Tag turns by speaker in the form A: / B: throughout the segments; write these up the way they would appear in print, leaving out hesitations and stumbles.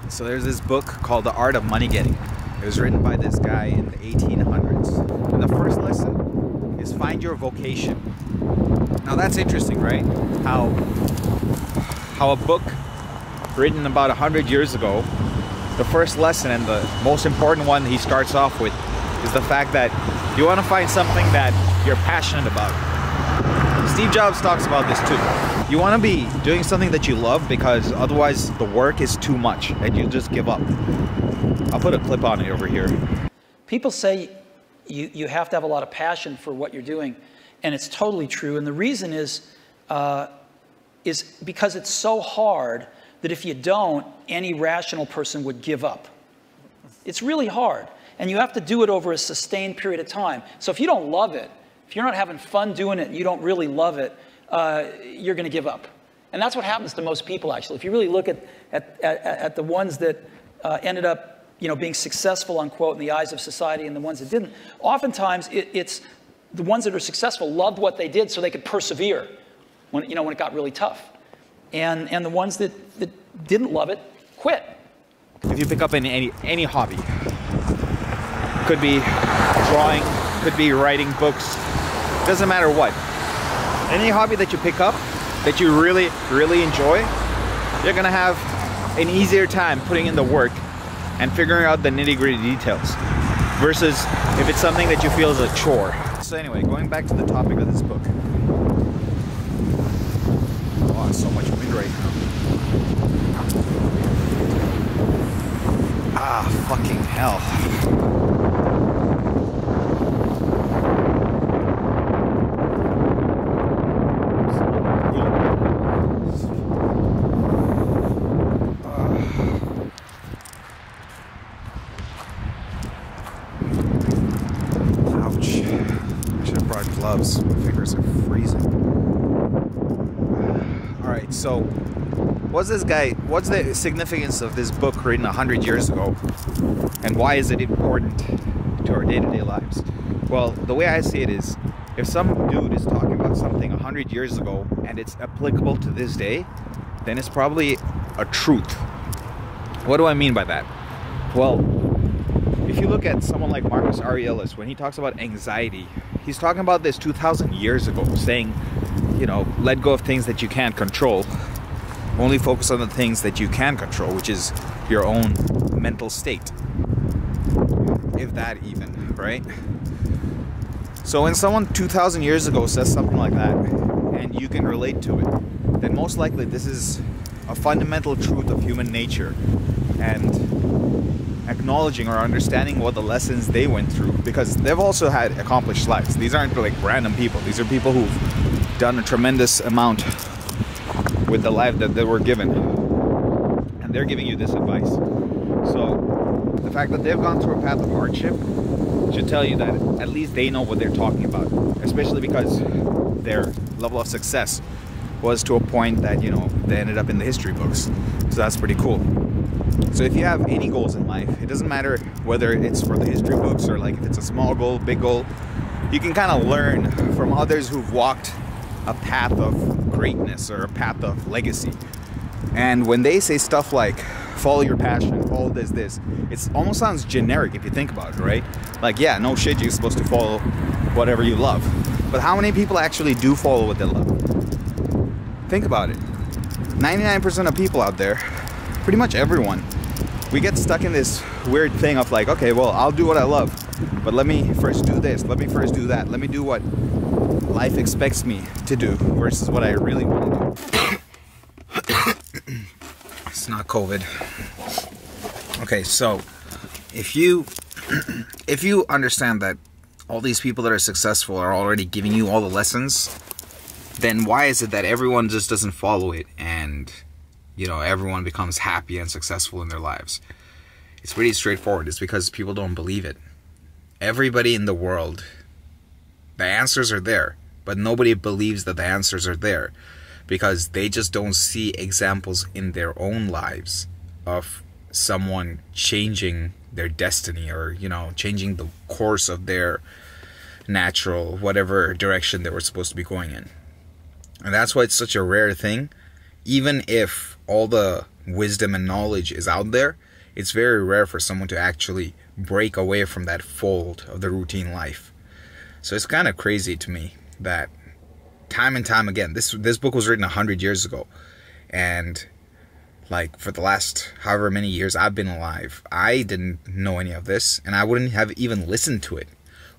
A: So there's this book called The Art of Money Getting. It was written by this guy in the 1800s. And the first lesson is find your vocation. Now that's interesting, right? How a book written about 100 years ago, the first lesson and the most important one he starts off with is the fact that you want to find something that you're passionate about. Steve Jobs talks about this too. You want to be doing something that you love, because otherwise the work is too much and you just give up. I'll put a clip on it over here.
B: People say you have to have a lot of passion for what you're doing, and it's totally true. And the reason is because it's so hard that if you don't, any rational person would give up. It's really hard, and you have to do it over a sustained period of time. So if you don't love it, if you're not having fun doing it and you don't really love it, you're going to give up. And that's what happens to most people, actually. If you really look at the ones that ended up being successful, unquote, in the eyes of society and the ones that didn't, oftentimes it's the ones that are successful loved what they did so they could persevere when it got really tough. And the ones that didn't love it quit.
A: If you pick up any hobby, could be drawing, could be writing books, doesn't matter what. Any hobby that you pick up that you really, really enjoy, you're gonna have an easier time putting in the work and figuring out the nitty-gritty details versus if it's something that you feel is a chore. So anyway, going back to the topic of this book. Oh, so much wind right now. Ah, fucking hell. Gloves. My fingers are freezing. Alright, so what's the significance of this book written 100 years ago? And why is it important to our day-to-day lives? Well, the way I see it is, if some dude is talking about something 100 years ago and it's applicable to this day, then it's probably a truth. What do I mean by that? Well, if you look at someone like Marcus Aurelius, when he talks about anxiety, he's talking about this 2,000 years ago, saying, let go of things that you can't control. Only focus on the things that you can control, which is your own mental state. If that even, right? So when someone 2,000 years ago says something like that, and you can relate to it, then most likely this is a fundamental truth of human nature. And acknowledging or understanding what the lessons they went through, because they've also had accomplished lives. These aren't like random people. These are people who've done a tremendous amount with the life that they were given, and they're giving you this advice. So the fact that they've gone through a path of hardship should tell you that at least they know what they're talking about, especially because their level of success was to a point that they ended up in the history books. So that's pretty cool. So if you have any goals in life, it doesn't matter whether it's for the history books or like if it's a small goal, big goal, you can kind of learn from others who've walked a path of greatness or a path of legacy. And when they say stuff like, follow your passion, follow this, it almost sounds generic if you think about it, right? Like, yeah, no shit, you're supposed to follow whatever you love. But how many people actually do follow what they love? Think about it. 99% of people out there, pretty much everyone, we get stuck in this weird thing of like, okay, well, I'll do what I love, but let me first do this, let me first do that, let me do what life expects me to do versus what I really want to do. It's not COVID. Okay, so if you understand that all these people that are successful are already giving you all the lessons, then why is it that everyone just doesn't follow it and everyone becomes happy and successful in their lives? It's pretty straightforward. It's because people don't believe it. Everybody in the world, the answers are there, but nobody believes that the answers are there because they just don't see examples in their own lives of someone changing their destiny or, changing the course of their natural, whatever direction they were supposed to be going in. And that's why it's such a rare thing. Even if all the wisdom and knowledge is out there, it's very rare for someone to actually break away from that fold of the routine life. So it's kind of crazy to me that time and time again, this book was written 100 years ago, and like for the last however many years I've been alive, I didn't know any of this, and I wouldn't have even listened to it.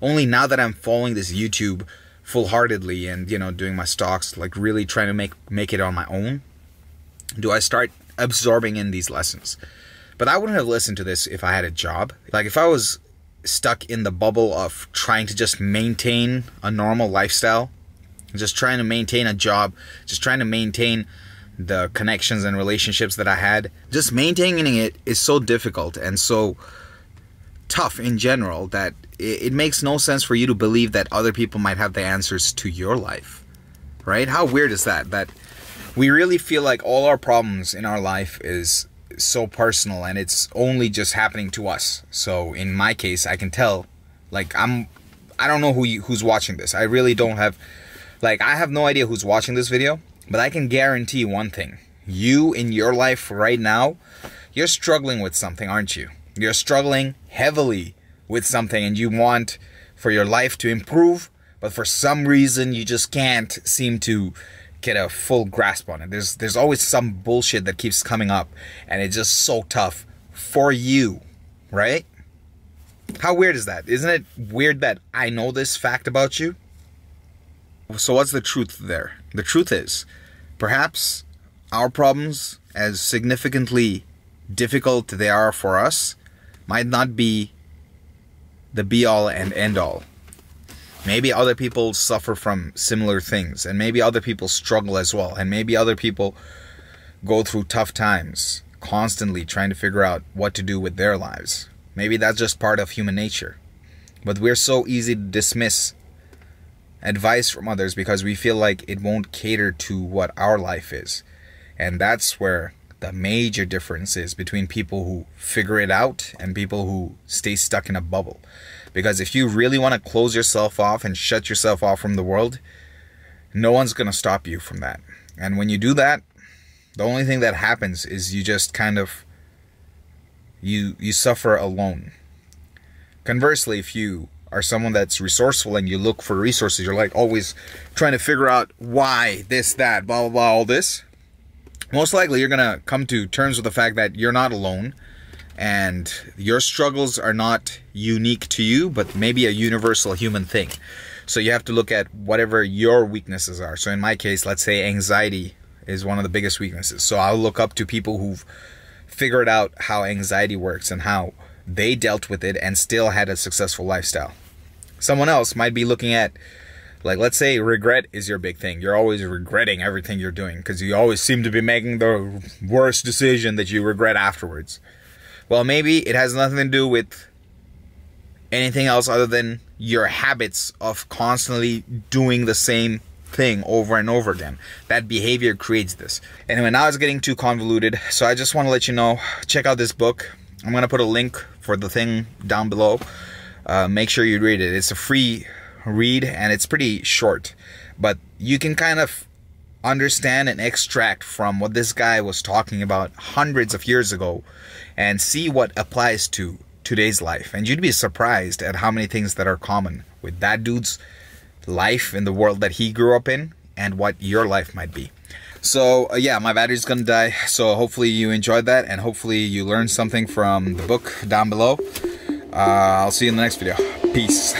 A: Only now that I'm following this YouTube full-heartedly and, you know, doing my stocks, like really trying to make it on my own, do I start absorbing in these lessons. But I wouldn't have listened to this if I had a job. Like if I was stuck in the bubble of trying to just maintain a normal lifestyle, just trying to maintain a job, just trying to maintain the connections and relationships that I had, just maintaining it is so difficult and so tough in general that it makes no sense for you to believe that other people might have the answers to your life, right? How weird is that? That we really feel like all our problems in our life is so personal and it's only just happening to us. So in my case, I can tell, like I don't know who's watching this. I really don't have, like I have no idea who's watching this video, but I can guarantee one thing. You in your life right now, you're struggling with something, aren't you? You're struggling heavily with something and you want for your life to improve, but for some reason you just can't seem to get a full grasp on it. There's always some bullshit that keeps coming up and it's just so tough for you, right? How weird is that? Isn't it weird that I know this fact about you? So what's the truth there? The truth is, perhaps our problems, as significantly difficult they are for us, might not be the be-all and end-all. Maybe other people suffer from similar things, and maybe other people struggle as well, and maybe other people go through tough times, constantly trying to figure out what to do with their lives. Maybe that's just part of human nature. But we're so easy to dismiss advice from others because we feel like it won't cater to what our life is. And that's where the major difference is between people who figure it out and people who stay stuck in a bubble. Because if you really want to close yourself off and shut yourself off from the world, no one's going to stop you from that. And when you do that, the only thing that happens is you just kind of, you suffer alone. Conversely, if you are someone that's resourceful and you look for resources, you're like always trying to figure out why, this, that, blah, blah, blah, all this, most likely you're going to come to terms with the fact that you're not alone and your struggles are not unique to you, but maybe a universal human thing. So you have to look at whatever your weaknesses are. So in my case, let's say anxiety is one of the biggest weaknesses. So I'll look up to people who've figured out how anxiety works and how they dealt with it and still had a successful lifestyle. Someone else might be looking at, like, let's say regret is your big thing. You're always regretting everything you're doing because you always seem to be making the worst decision that you regret afterwards. Well, maybe it has nothing to do with anything else other than your habits of constantly doing the same thing over and over again. That behavior creates this. Anyway, now it's getting too convoluted, so I just want to let you know, check out this book. I'm going to put a link for the thing down below. Make sure you read it. It's a free read and it's pretty short, but you can kind of understand and extract from what this guy was talking about hundreds of years ago and see what applies to today's life. And you'd be surprised at how many things that are common with that dude's life in the world that he grew up in and what your life might be. So yeah, my battery's gonna die, so hopefully you enjoyed that and hopefully you learned something from the book down below. I'll see you in the next video. Peace.